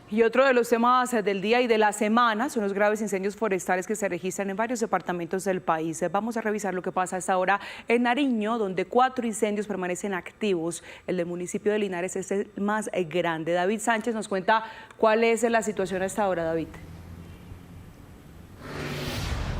Y otro de los temas del día y de la semana son los graves incendios forestales que se registran en varios departamentos del país. Vamos a revisar lo que pasa a esta hora en Nariño, donde 4 incendios permanecen activos. El del municipio de Linares es el más grande. David Sánchez nos cuenta cuál es la situación a esta hora, David.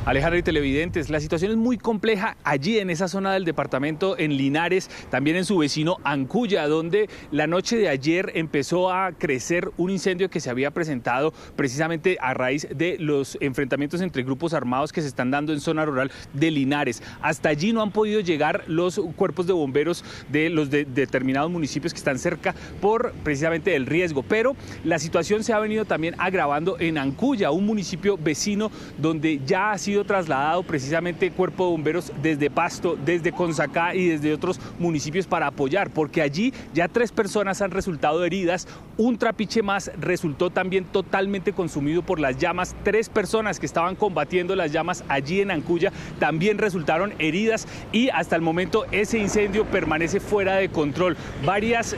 Alejandra y televidentes, la situación es muy compleja allí en esa zona del departamento, en Linares, también en su vecino Ancuya, donde la noche de ayer empezó a crecer un incendio que se había presentado precisamente a raíz de los enfrentamientos entre grupos armados que se están dando en zona rural de Linares. Hasta allí no han podido llegar los cuerpos de bomberos de los determinados municipios que están cerca por precisamente el riesgo, pero la situación se ha venido también agravando en Ancuya, un municipio vecino donde ya ha sido trasladado precisamente cuerpo de bomberos desde Pasto, desde Consacá y desde otros municipios para apoyar, porque allí ya 3 personas han resultado heridas, un trapiche más resultó también totalmente consumido por las llamas, 3 personas que estaban combatiendo las llamas allí en Ancuya también resultaron heridas y hasta el momento ese incendio permanece fuera de control. Varias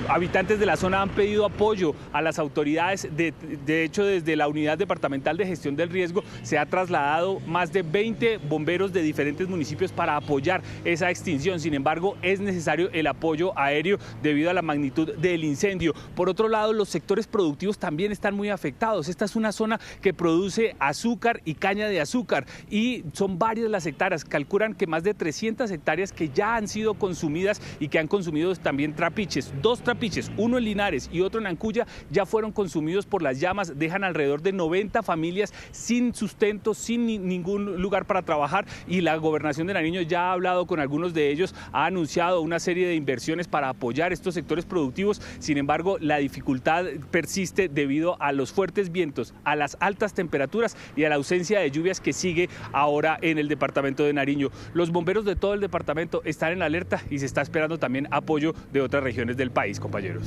habitantes de la zona han pedido apoyo a las autoridades, de hecho desde la Unidad Departamental de Gestión del Riesgo se ha trasladado más de 20 bomberos de diferentes municipios para apoyar esa extinción. Sin embargo, es necesario el apoyo aéreo debido a la magnitud del incendio. Por otro lado, los sectores productivos también están muy afectados. Esta es una zona que produce azúcar y caña de azúcar y son varias las hectáreas. Calculan que más de 300 hectáreas que ya han sido consumidas y que han consumido también trapiches. 2 trapiches, uno en Linares y otro en Ancuya, ya fueron consumidos por las llamas. Dejan alrededor de 90 familias sin sustento, sin ningún lugar para trabajar y la Gobernación de Nariño ya ha hablado con algunos de ellos, ha anunciado una serie de inversiones para apoyar estos sectores productivos. Sin embargo, la dificultad persiste debido a los fuertes vientos, a las altas temperaturas y a la ausencia de lluvias que sigue ahora en el departamento de Nariño. Los bomberos de todo el departamento están en alerta y se está esperando también apoyo de otras regiones del país, compañeros.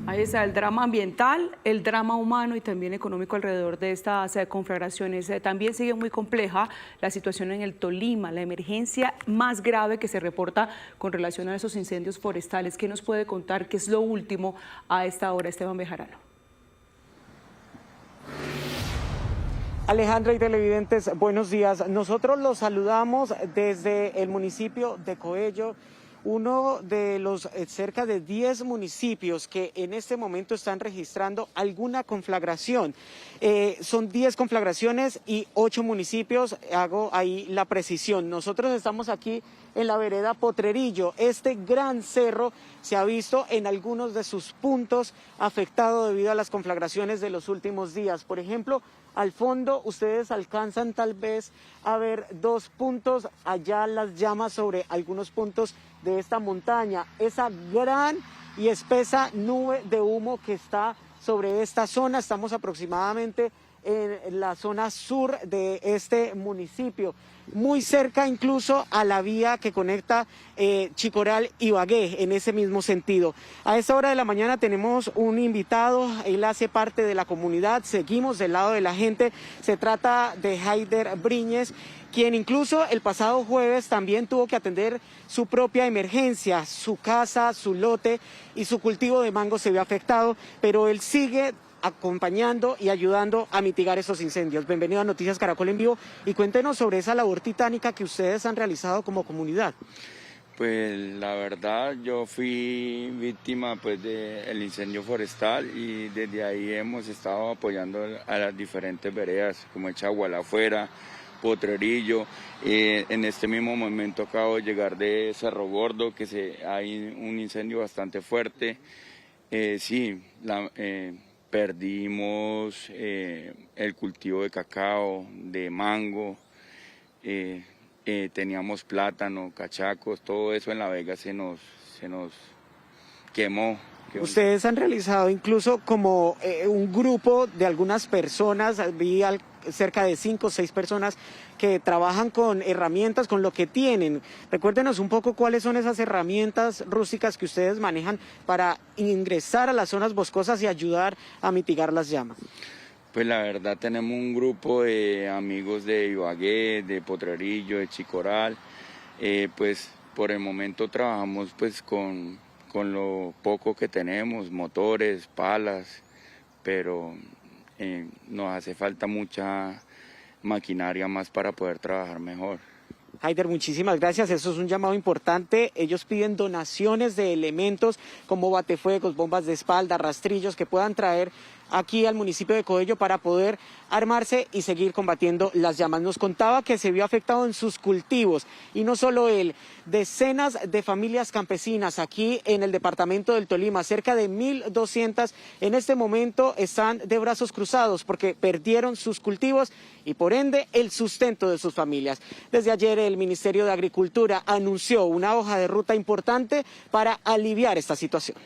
Ahí está el drama ambiental, el drama humano y también económico alrededor de estas conflagraciones. También sigue muy compleja la situación en el Tolima, la emergencia más grave que se reporta con relación a esos incendios forestales. ¿Qué nos puede contar? ¿Qué es lo último a esta hora, Esteban Bejarano? Alejandra y televidentes, buenos días. Nosotros los saludamos desde el municipio de Coello, uno de los cerca de 10 municipios que en este momento están registrando alguna conflagración. Son 10 conflagraciones y 8 municipios, hago ahí la precisión. Nosotros estamos aquí en la vereda Potrerillo. Este gran cerro se ha visto en algunos de sus puntos afectado debido a las conflagraciones de los últimos días. Por ejemplo, al fondo ustedes alcanzan tal vez a ver 2 puntos, allá las llamas sobre algunos puntos de esta montaña, esa gran y espesa nube de humo que está sobre esta zona. Estamos aproximadamente en la zona sur de este municipio, muy cerca incluso a la vía que conecta Chicoral y Bagué, en ese mismo sentido. A esta hora de la mañana tenemos un invitado, él hace parte de la comunidad, seguimos del lado de la gente, se trata de Haider Briñez, quien incluso el pasado jueves también tuvo que atender su propia emergencia, su casa, su lote y su cultivo de mango se vio afectado, pero él sigue acompañando y ayudando a mitigar esos incendios. Bienvenido a Noticias Caracol en Vivo y cuéntenos sobre esa labor titánica que ustedes han realizado como comunidad. Pues la verdad yo fui víctima pues del incendio forestal y desde ahí hemos estado apoyando a las diferentes veredas como Chaguala afuera, Potrerillo. En este mismo momento acabo de llegar de Cerro Gordo, que hay un incendio bastante fuerte. Perdimos el cultivo de cacao, de mango, teníamos plátano, cachacos, todo eso en La Vega se nos quemó. Ustedes han realizado incluso como un grupo de algunas personas, vi cerca de 5 o 6 personas que trabajan con herramientas, con lo que tienen. Recuérdenos un poco cuáles son esas herramientas rústicas que ustedes manejan para ingresar a las zonas boscosas y ayudar a mitigar las llamas. Pues la verdad tenemos un grupo de amigos de Ibagué, de Potrerillo, de Chicoral. Pues por el momento trabajamos pues con lo poco que tenemos, motores, palas, pero nos hace falta mucha maquinaria más para poder trabajar mejor. Haider, muchísimas gracias. Eso es un llamado importante. Ellos piden donaciones de elementos como batefuegos, bombas de espalda, rastrillos que puedan traer aquí al municipio de Coello para poder armarse y seguir combatiendo las llamas. Nos contaba que se vio afectado en sus cultivos y no solo él, decenas de familias campesinas aquí en el departamento del Tolima, cerca de 1.200 en este momento están de brazos cruzados porque perdieron sus cultivos y por ende el sustento de sus familias. Desde ayer el Ministerio de Agricultura anunció una hoja de ruta importante para aliviar esta situación.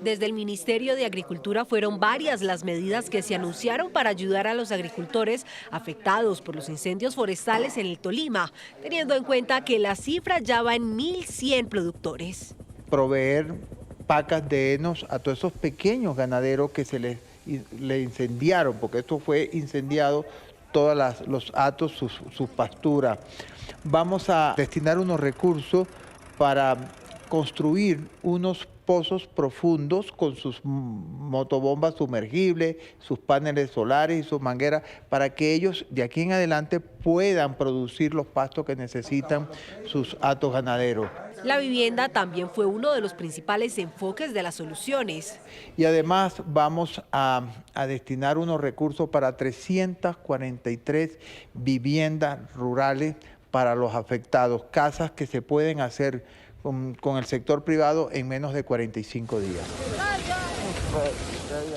Desde el Ministerio de Agricultura fueron varias las medidas que se anunciaron para ayudar a los agricultores afectados por los incendios forestales en el Tolima, teniendo en cuenta que la cifra ya va en 1.100 productores. Proveer pacas de henos a todos esos pequeños ganaderos que le incendiaron, porque esto fue incendiado, todos los hatos, sus pasturas. Vamos a destinar unos recursos para construir unos pozos profundos con sus motobombas sumergibles, sus paneles solares y sus mangueras, para que ellos de aquí en adelante puedan producir los pastos que necesitan sus hatos ganaderos. La vivienda también fue uno de los principales enfoques de las soluciones. Y además vamos a destinar unos recursos para 343 viviendas rurales para los afectados, casas que se pueden hacer con el sector privado en menos de 45 días.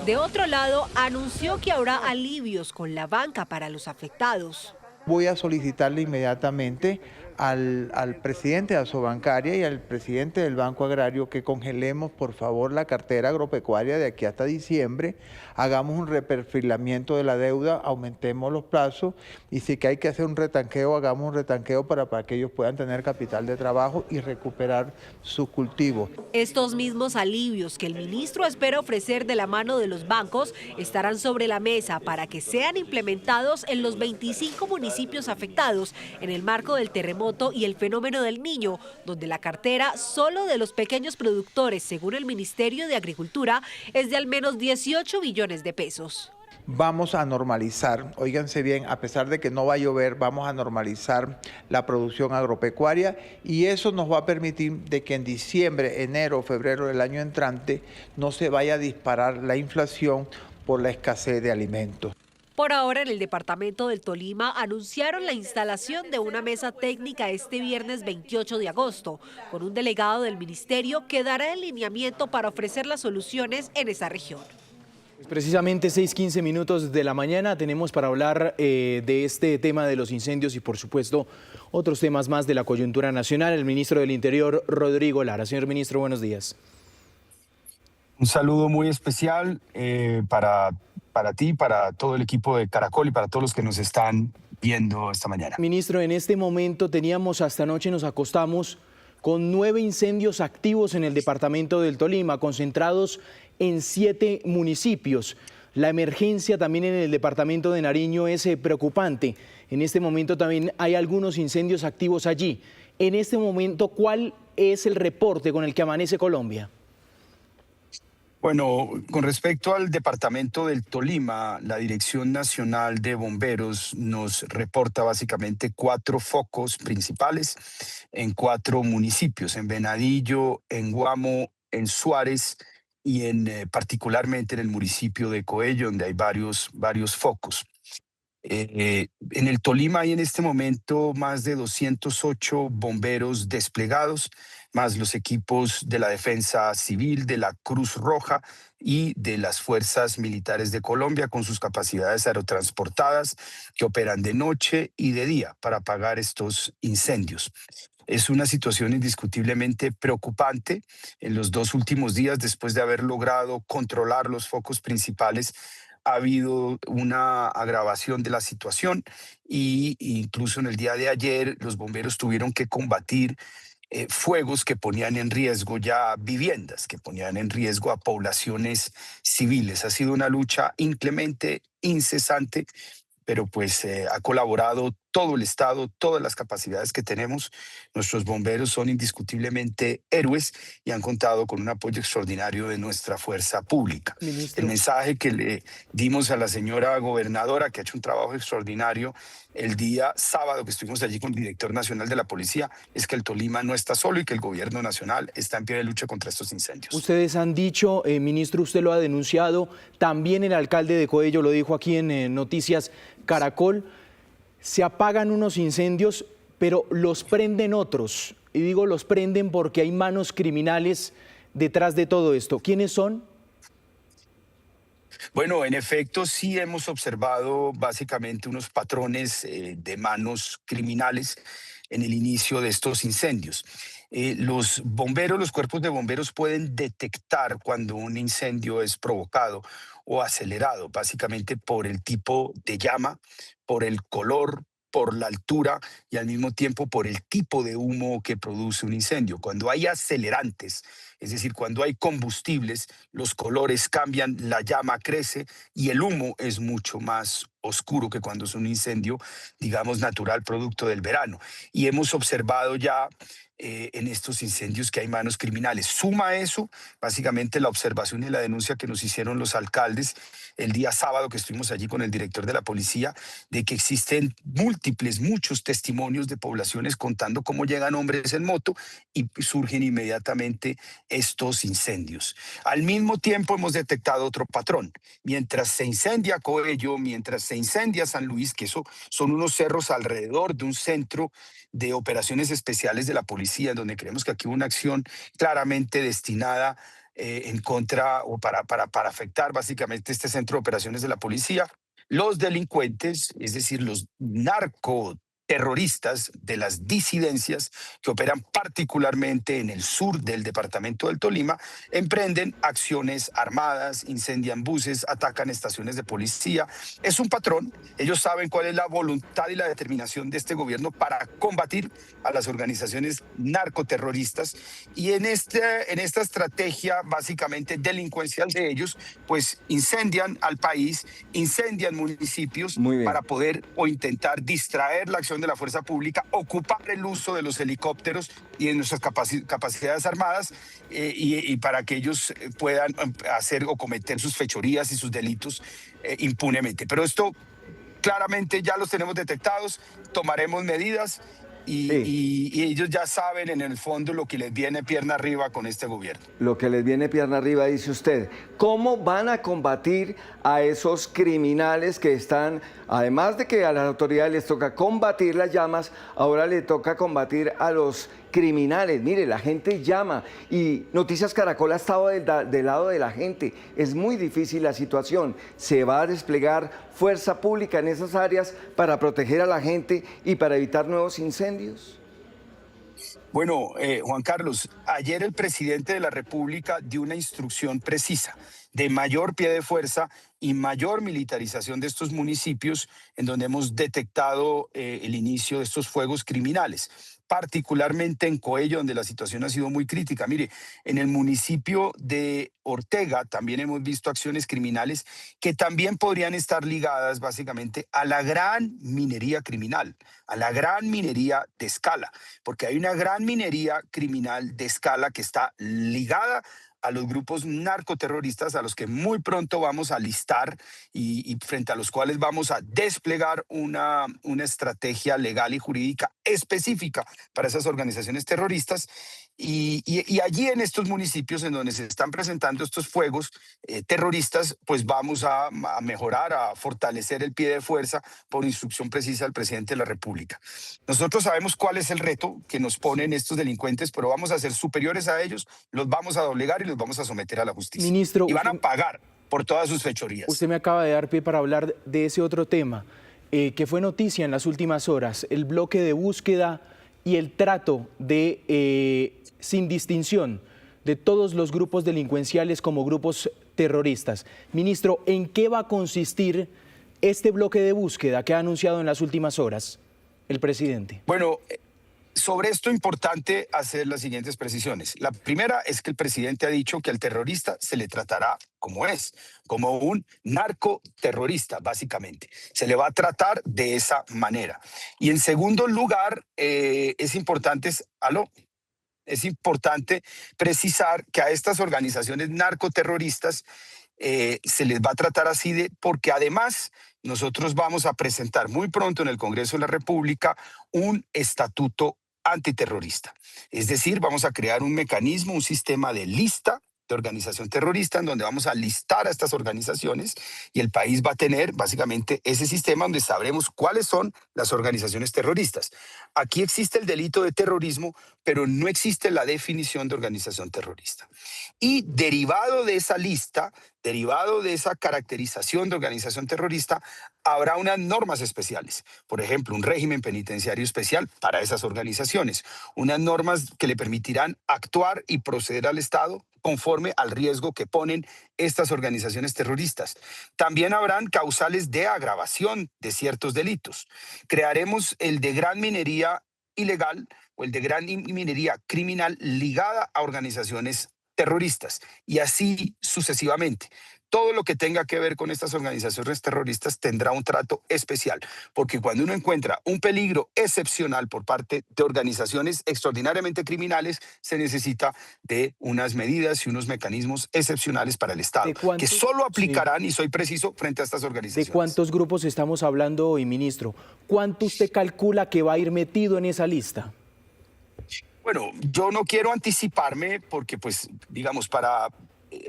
De otro lado, anunció que habrá alivios con la banca para los afectados. Voy a solicitarle inmediatamente al presidente de Asobancaria y al presidente del Banco Agrario que congelemos, por favor, la cartera agropecuaria de aquí hasta diciembre, hagamos un reperfilamiento de la deuda, aumentemos los plazos y si que hay que hacer un retanqueo, hagamos un retanqueo para que ellos puedan tener capital de trabajo y recuperar sus cultivos. Estos mismos alivios que el ministro espera ofrecer de la mano de los bancos estarán sobre la mesa para que sean implementados en los 25 municipios afectados en el marco del terremoto y el fenómeno del Niño, donde la cartera solo de los pequeños productores, según el Ministerio de Agricultura, es de al menos 18 billones de pesos. Vamos a normalizar, óiganse bien, a pesar de que no va a llover, vamos a normalizar la producción agropecuaria y eso nos va a permitir de que en diciembre, enero, febrero del año entrante no se vaya a disparar la inflación por la escasez de alimentos. Por ahora, en el departamento del Tolima anunciaron la instalación de una mesa técnica este viernes 28 de agosto, con un delegado del ministerio que dará el lineamiento para ofrecer las soluciones en esa región. Precisamente 6:15 minutos de la mañana tenemos para hablar de este tema de los incendios y por supuesto otros temas más de la coyuntura nacional. El ministro del Interior, Rodrigo Lara. Señor ministro, buenos días. Un saludo muy especial para ti, para todo el equipo de Caracol y para todos los que nos están viendo esta mañana. Ministro, en este momento teníamos hasta anoche, nos acostamos con 9 incendios activos en el departamento del Tolima, concentrados en 7 municipios. La emergencia también en el departamento de Nariño es preocupante. En este momento también hay algunos incendios activos allí. En este momento, ¿cuál es el reporte con el que amanece Colombia? Bueno, con respecto al departamento del Tolima, la Dirección Nacional de Bomberos nos reporta básicamente 4 focos principales en 4 municipios, en Venadillo, en Guamo, en Suárez y particularmente en el municipio de Coello, donde hay varios focos. En el Tolima hay en este momento más de 208 bomberos desplegados, más los equipos de la Defensa Civil, de la Cruz Roja y de las Fuerzas Militares de Colombia con sus capacidades aerotransportadas que operan de noche y de día para apagar estos incendios. Es una situación indiscutiblemente preocupante. En los 2 últimos días, después de haber logrado controlar los focos principales, ha habido una agravación de la situación y incluso en el día de ayer los bomberos tuvieron que combatir fuegos que ponían en riesgo ya viviendas, que ponían en riesgo a poblaciones civiles. Ha sido una lucha inclemente, incesante, pero pues ha colaborado todo el Estado, todas las capacidades que tenemos. Nuestros bomberos son indiscutiblemente héroes y han contado con un apoyo extraordinario de nuestra fuerza pública. Ministro. El mensaje que le dimos a la señora gobernadora, que ha hecho un trabajo extraordinario, el día sábado que estuvimos allí con el director nacional de la policía, es que el Tolima no está solo y que el gobierno nacional está en pie de lucha contra estos incendios. Ustedes han dicho, ministro, usted lo ha denunciado, también el alcalde de Coello lo dijo aquí en Noticias Caracol, se apagan unos incendios, pero los prenden otros. Y digo los prenden porque hay manos criminales detrás de todo esto. ¿Quiénes son? Bueno, en efecto, sí hemos observado básicamente unos patrones de manos criminales en el inicio de estos incendios. Los bomberos, los cuerpos de bomberos pueden detectar cuando un incendio es provocado o acelerado, básicamente por el tipo de llama, por el color, por la altura y al mismo tiempo por el tipo de humo que produce un incendio. Cuando hay acelerantes, es decir, cuando hay combustibles, los colores cambian, la llama crece y el humo es mucho más oscuro que cuando es un incendio, digamos, natural, producto del verano. Y hemos observado ya en estos incendios que hay manos criminales. Suma eso, básicamente, la observación y la denuncia que nos hicieron los alcaldes el día sábado que estuvimos allí con el director de la policía, de que existen muchos testimonios de poblaciones contando cómo llegan hombres en moto y surgen inmediatamente estos incendios. Al mismo tiempo hemos detectado otro patrón. Mientras se incendia Coello, mientras se incendia San Luis, que eso son unos cerros alrededor de un centro de operaciones especiales de la policía, en donde creemos que aquí hubo una acción claramente destinada en contra o para afectar básicamente este centro de operaciones de la policía. Los delincuentes, es decir, los narcoterroristas de las disidencias que operan particularmente en el sur del departamento del Tolima, emprenden acciones armadas, incendian buses, atacan estaciones de policía. Es un patrón. Ellos saben cuál es la voluntad y la determinación de este gobierno para combatir a las organizaciones narcoterroristas y en esta estrategia básicamente delincuencial de ellos, pues incendian al país, incendian municipios para poder o intentar distraer la acción de la fuerza pública, ocupar el uso de los helicópteros y de nuestras capacidades armadas y para que ellos puedan hacer o cometer sus fechorías y sus delitos impunemente. Pero esto claramente ya los tenemos detectados, tomaremos medidas y ellos ya saben en el fondo lo que les viene pierna arriba con este gobierno. Lo que les viene pierna arriba, dice usted. ¿Cómo van a combatir a esos criminales que están, además de que a las autoridades les toca combatir las llamas, ahora le toca combatir a los criminales? Mire, la gente llama y Noticias Caracol ha estado del lado de la gente. Es muy difícil la situación. Se va a desplegar fuerza pública en esas áreas para proteger a la gente y para evitar nuevos incendios. Bueno, Juan Carlos, ayer el presidente de la República dio una instrucción precisa de mayor pie de fuerza y mayor militarización de estos municipios en donde hemos detectado el inicio de estos fuegos criminales, particularmente en Coello, donde la situación ha sido muy crítica. Mire, en el municipio de Ortega también hemos visto acciones criminales que también podrían estar ligadas básicamente a la gran minería criminal, a la gran minería de escala, porque hay una gran minería criminal de escala que está ligada a los grupos narcoterroristas a los que muy pronto vamos a listar y frente a los cuales vamos a desplegar una estrategia legal y jurídica específica para esas organizaciones terroristas. Y allí en estos municipios en donde se están presentando estos fuegos terroristas, pues vamos a mejorar, a fortalecer el pie de fuerza por instrucción precisa del presidente de la República. Nosotros sabemos cuál es el reto que nos ponen estos delincuentes, pero vamos a ser superiores a ellos, los vamos a doblegar y los vamos a someter a la justicia. Ministro, y van a pagar por todas sus fechorías. Usted me acaba de dar pie para hablar de ese otro tema que fue noticia en las últimas horas, el bloque de búsqueda y el trato de sin distinción de todos los grupos delincuenciales como grupos terroristas. Ministro, ¿en qué va a consistir este bloque de búsqueda que ha anunciado en las últimas horas el presidente? Bueno, sobre esto es importante hacer las siguientes precisiones. La primera es que el presidente ha dicho que al terrorista se le tratará como es, como un narcoterrorista, básicamente. Se le va a tratar de esa manera. Y en segundo lugar, es importante precisar que a estas organizaciones narcoterroristas se les va a tratar así porque además nosotros vamos a presentar muy pronto en el Congreso de la República un estatuto antiterrorista. Es decir, vamos a crear un mecanismo, un sistema de lista de organización terrorista en donde vamos a listar a estas organizaciones y el país va a tener básicamente ese sistema donde sabremos cuáles son las organizaciones terroristas. Aquí existe el delito de terrorismo, pero no existe la definición de organización terrorista. Y derivado de esa lista, derivado de esa caracterización de organización terrorista, habrá unas normas especiales. Por ejemplo, un régimen penitenciario especial para esas organizaciones. Unas normas que le permitirán actuar y proceder al Estado conforme al riesgo que ponen estas organizaciones terroristas. También habrán causales de agravación de ciertos delitos. Crearemos el de gran minería ilegal o el de gran minería criminal ligada a organizaciones terroristas y así sucesivamente. Todo lo que tenga que ver con estas organizaciones terroristas tendrá un trato especial, porque cuando uno encuentra un peligro excepcional por parte de organizaciones extraordinariamente criminales, se necesita de unas medidas y unos mecanismos excepcionales para el Estado, que solo aplicarán, y soy preciso, frente a estas organizaciones. ¿De cuántos grupos estamos hablando hoy, ministro? ¿Cuánto usted calcula que va a ir metido en esa lista? Bueno, yo no quiero anticiparme porque, pues, digamos,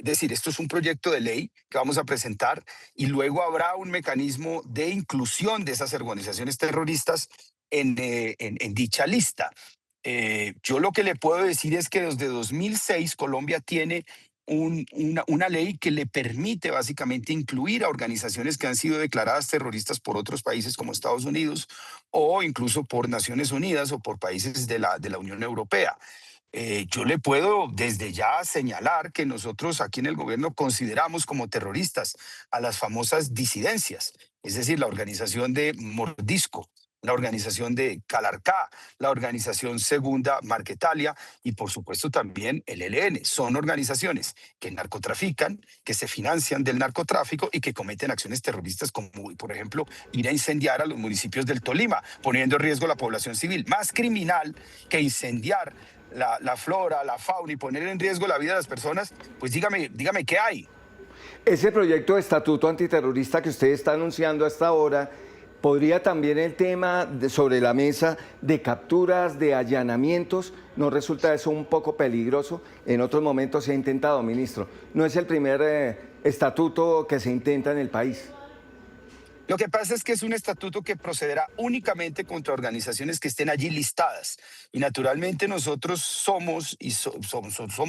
decir, esto es un proyecto de ley que vamos a presentar y luego habrá un mecanismo de inclusión de esas organizaciones terroristas en dicha lista. Yo lo que le puedo decir es que desde 2006 Colombia tiene una ley que le permite básicamente incluir a organizaciones que han sido declaradas terroristas por otros países como Estados Unidos o incluso por Naciones Unidas o por países de la Unión Europea. Yo le puedo desde ya señalar que nosotros aquí en el gobierno consideramos como terroristas a las famosas disidencias, es decir, la organización de Mordisco, la organización de Calarcá, la organización Segunda Marquetalia y por supuesto también el ELN. Son organizaciones que narcotrafican, que se financian del narcotráfico y que cometen acciones terroristas como, por ejemplo, ir a incendiar a los municipios del Tolima, poniendo en riesgo la población civil. Más criminal que incendiar la flora, la fauna y poner en riesgo la vida de las personas, pues dígame qué hay. Ese proyecto de estatuto antiterrorista que usted está anunciando hasta ahora, ¿podría también el tema sobre la mesa de capturas, de allanamientos? ¿No resulta eso un poco peligroso? En otros momentos se ha intentado, ministro. No es el primer estatuto que se intenta en el país. Lo que pasa es que es un estatuto que procederá únicamente contra organizaciones que estén allí listadas. Y naturalmente nosotros somos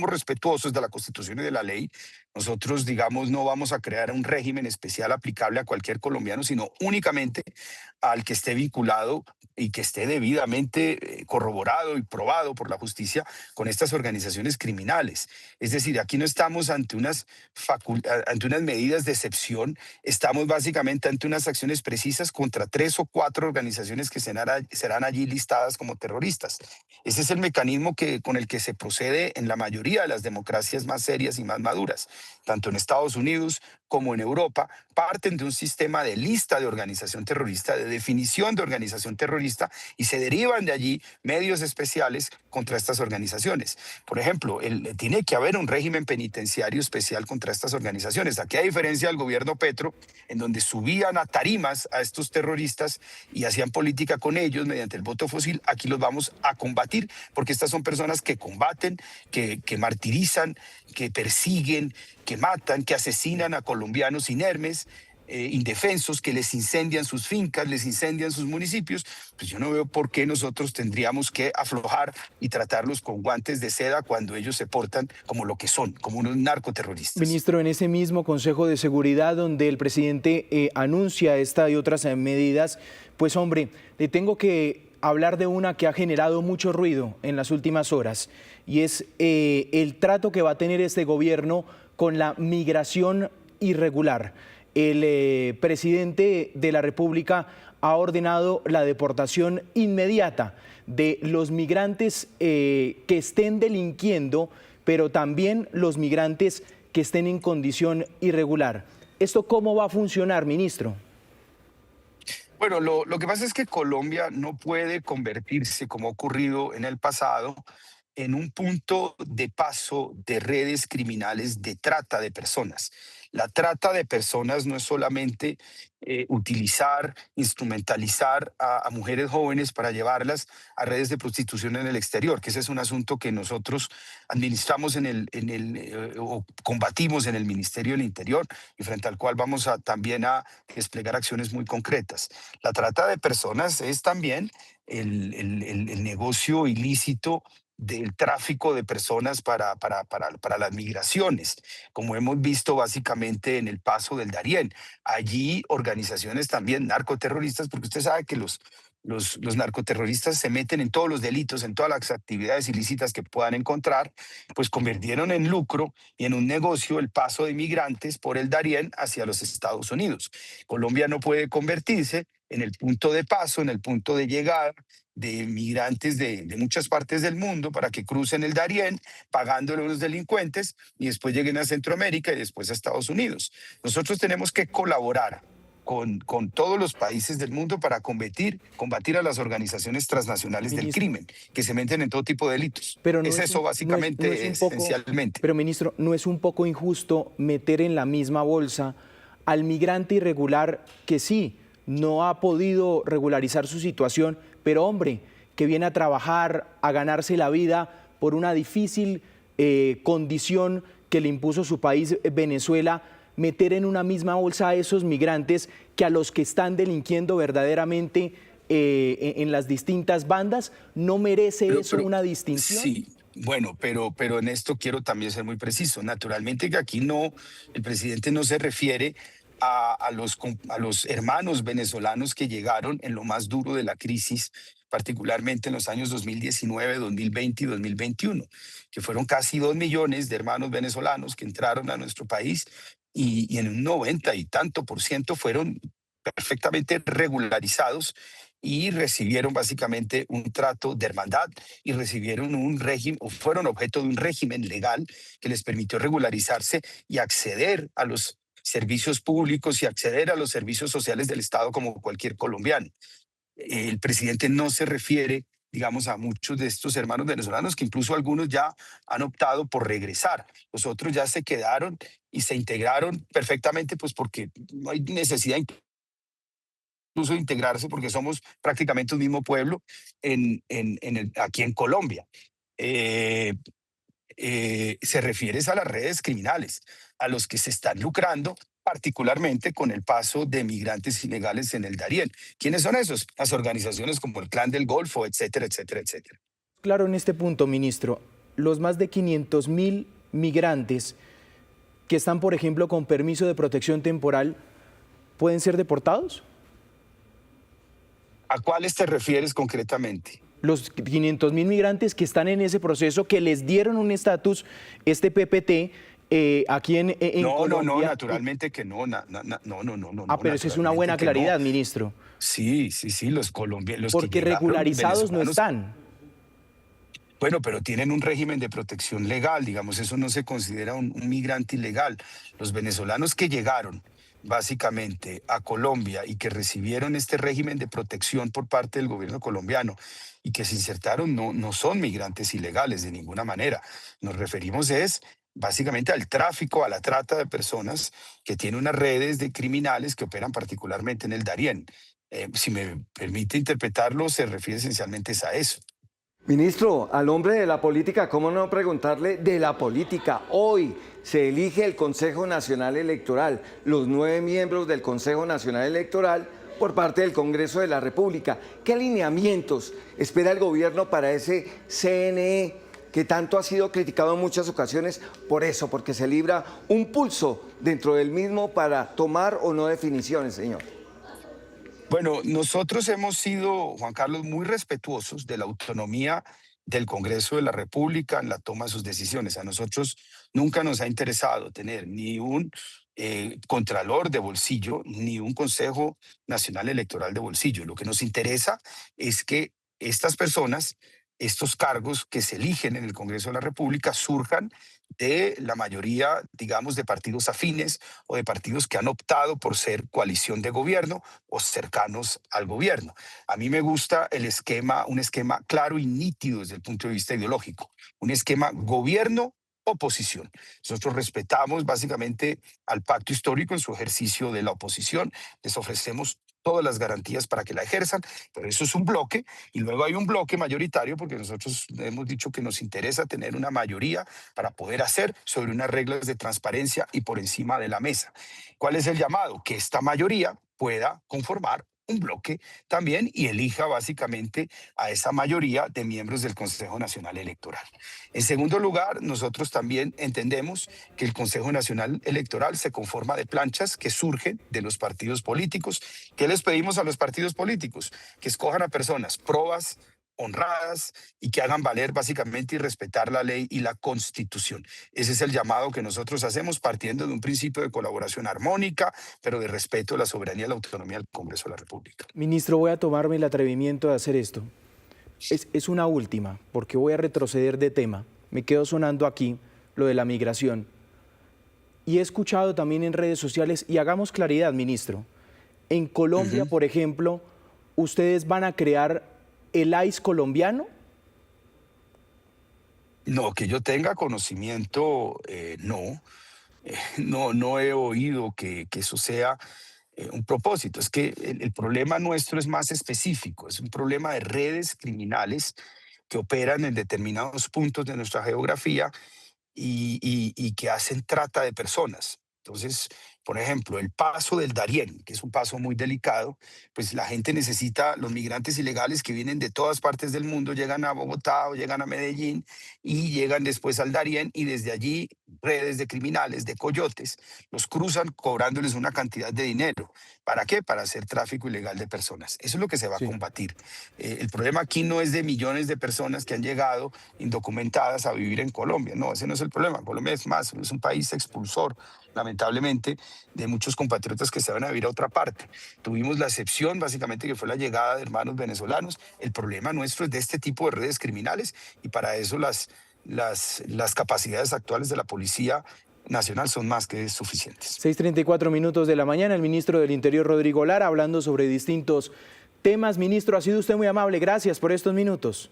respetuosos de la Constitución y de la ley. Nosotros, digamos, no vamos a crear un régimen especial aplicable a cualquier colombiano, sino únicamente al que esté vinculado y que esté debidamente corroborado y probado por la justicia con estas organizaciones criminales. Es decir, aquí no estamos ante unas medidas de excepción, estamos básicamente ante unas acciones precisas contra 3 o 4 organizaciones que serán allí listadas como terroristas. Ese es el mecanismo con el que se procede en la mayoría de las democracias más serias y más maduras. Tanto en Estados Unidos como en Europa, parten de un sistema de lista de organización terrorista, de definición de organización terrorista, y se derivan de allí medios especiales contra estas organizaciones. Por ejemplo, tiene que haber un régimen penitenciario especial contra estas organizaciones. Aquí, a diferencia del gobierno Petro, en donde subían a tarimas a estos terroristas y hacían política con ellos mediante el voto fósil, aquí los vamos a combatir, porque estas son personas que combaten, que martirizan, que persiguen, que matan, que asesinan a colombianos inermes, indefensos, que les incendian sus fincas, les incendian sus municipios. Pues yo no veo por qué nosotros tendríamos que aflojar y tratarlos con guantes de seda cuando ellos se portan como lo que son, como unos narcoterroristas. Ministro, en ese mismo Consejo de Seguridad donde el presidente anuncia esta y otras medidas, pues hombre, le tengo que hablar de una que ha generado mucho ruido en las últimas horas, y es el trato que va a tener este gobierno con la migración irregular. el presidente de la República ha ordenado la deportación inmediata de los migrantes que estén delinquiendo, pero también los migrantes que estén en condición irregular. ¿Esto cómo va a funcionar, ministro? Bueno, lo que pasa es que Colombia no puede convertirse, como ha ocurrido en el pasado, en un punto de paso de redes criminales de trata de personas. La trata de personas no es solamente utilizar, instrumentalizar a mujeres jóvenes para llevarlas a redes de prostitución en el exterior, que ese es un asunto que nosotros administramos o combatimos en el Ministerio del Interior y frente al cual vamos también a desplegar acciones muy concretas. La trata de personas es también el negocio ilícito del tráfico de personas para las migraciones, como hemos visto básicamente en el paso del Darién. Allí organizaciones también narcoterroristas, porque usted sabe que los narcoterroristas se meten en todos los delitos, en todas las actividades ilícitas que puedan encontrar, pues convirtieron en lucro y en un negocio el paso de migrantes por el Darién hacia los Estados Unidos. Colombia no puede convertirse en el punto de paso, en el punto de llegada de migrantes de muchas partes del mundo para que crucen el Darién pagándole a los delincuentes y después lleguen a Centroamérica y después a Estados Unidos. Nosotros tenemos que colaborar con todos los países del mundo para combatir a las organizaciones transnacionales del crimen, que se meten en todo tipo de delitos. Pero no es eso básicamente, esencialmente. Pero, ministro, ¿no es un poco injusto meter en la misma bolsa al migrante irregular que sí no ha podido regularizar su situación, pero hombre, que viene a trabajar, a ganarse la vida por una difícil condición que le impuso su país, Venezuela, meter en una misma bolsa a esos migrantes que a los que están delinquiendo verdaderamente en las distintas bandas? ¿No merece eso una distinción? Sí. Bueno, pero en esto quiero también ser muy preciso. Naturalmente que aquí el presidente no se refiere a los hermanos venezolanos que llegaron en lo más duro de la crisis, particularmente en los años 2019, 2020 y 2021, que fueron casi 2 millones de hermanos venezolanos que entraron a nuestro país y en un 90 y tanto % fueron perfectamente regularizados y recibieron básicamente un trato de hermandad y recibieron un régimen o fueron objeto de un régimen legal que les permitió regularizarse y acceder a los servicios públicos y acceder a los servicios sociales del Estado como cualquier colombiano. El presidente no se refiere, digamos, a muchos de estos hermanos venezolanos, que incluso algunos ya han optado por regresar. Los otros ya se quedaron y se integraron perfectamente, pues porque no hay necesidad incluso de integrarse, porque somos prácticamente un mismo pueblo aquí en Colombia. Se refiere a las redes criminales, a los que se están lucrando particularmente con el paso de migrantes ilegales en el Darién. ¿Quiénes son esos? Las organizaciones como el Clan del Golfo, etcétera, etcétera, etcétera. Claro, en este punto, ministro, los más de 500.000 migrantes que están, por ejemplo, con permiso de protección temporal, ¿pueden ser deportados? ¿A cuáles te refieres concretamente? Los 500.000 migrantes que están en ese proceso, que les dieron un estatus, este PPT, aquí en Colombia. No, naturalmente que no. Pero eso es una buena claridad, ministro. Sí, los colombianos. Porque regularizados no están. Bueno, pero tienen un régimen de protección legal, digamos, eso no se considera un migrante ilegal. Los venezolanos que llegaron básicamente a Colombia y que recibieron este régimen de protección por parte del gobierno colombiano y que se insertaron no son migrantes ilegales de ninguna manera. Nos referimos básicamente al tráfico, a la trata de personas que tiene unas redes de criminales que operan particularmente en el Darién. Si me permite interpretarlo, se refiere esencialmente a eso. Ministro, al hombre de la política, ¿cómo no preguntarle de la política? Hoy se elige el Consejo Nacional Electoral, los 9 miembros del Consejo Nacional Electoral por parte del Congreso de la República. ¿Qué alineamientos espera el gobierno para ese CNE que tanto ha sido criticado en muchas ocasiones por eso, porque se libra un pulso dentro del mismo para tomar o no definiciones, señor? Bueno, nosotros hemos sido, Juan Carlos, muy respetuosos de la autonomía del Congreso de la República en la toma de sus decisiones. A nosotros nunca nos ha interesado tener ni un contralor de bolsillo ni un Consejo Nacional Electoral de bolsillo. Lo que nos interesa es que estas personas, estos cargos que se eligen en el Congreso de la República surjan de la mayoría, digamos, de partidos afines o de partidos que han optado por ser coalición de gobierno o cercanos al gobierno. A mí me gusta el esquema, un esquema claro y nítido desde el punto de vista ideológico, un esquema gobierno-oposición. Nosotros respetamos básicamente al pacto histórico en su ejercicio de la oposición, les ofrecemos todas las garantías para que la ejerzan, pero eso es un bloque, y luego hay un bloque mayoritario, porque nosotros hemos dicho que nos interesa tener una mayoría para poder hacer sobre unas reglas de transparencia y por encima de la mesa. ¿Cuál es el llamado? Que esta mayoría pueda conformar un bloque también y elija básicamente a esa mayoría de miembros del Consejo Nacional Electoral. En segundo lugar, nosotros también entendemos que el Consejo Nacional Electoral se conforma de planchas que surgen de los partidos políticos. ¿Qué les pedimos a los partidos políticos? Que escojan a personas probas, honradas y que hagan valer básicamente y respetar la ley y la Constitución. Ese es el llamado que nosotros hacemos partiendo de un principio de colaboración armónica, pero de respeto a la soberanía y la autonomía del Congreso de la República. Ministro, voy a tomarme el atrevimiento de hacer esto. Es una última, porque voy a retroceder de tema. Me quedo sonando aquí lo de la migración. Y he escuchado también en redes sociales, y hagamos claridad, ministro, en Colombia, por ejemplo, ¿ustedes van a crear el ICE colombiano? No, que yo tenga conocimiento, no. No he oído que eso sea un propósito. Es que el problema nuestro es más específico, es un problema de redes criminales que operan en determinados puntos de nuestra geografía y que hacen trata de personas. Entonces, por ejemplo, el paso del Darién, que es un paso muy delicado, pues la gente necesita, los migrantes ilegales que vienen de todas partes del mundo, llegan a Bogotá o llegan a Medellín y llegan después al Darién y desde allí redes de criminales, de coyotes, los cruzan cobrándoles una cantidad de dinero. ¿Para qué? Para hacer tráfico ilegal de personas. Eso es lo que se va a combatir. El problema aquí no es de millones de personas que han llegado indocumentadas a vivir en Colombia. No, ese no es el problema. Colombia es más, es un país expulsor, lamentablemente, de muchos compatriotas que se van a vivir a otra parte. Tuvimos la excepción, básicamente, que fue la llegada de hermanos venezolanos. El problema nuestro es de este tipo de redes criminales y para eso las capacidades actuales de la Policía Nacional son más que suficientes. 6:34 minutos de la mañana, el ministro del Interior, Rodrigo Lara, hablando sobre distintos temas. Ministro, ha sido usted muy amable. Gracias por estos minutos.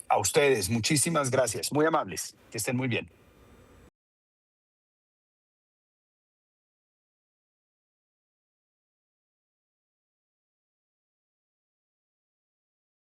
A ustedes, muchísimas gracias. Muy amables. Que estén muy bien.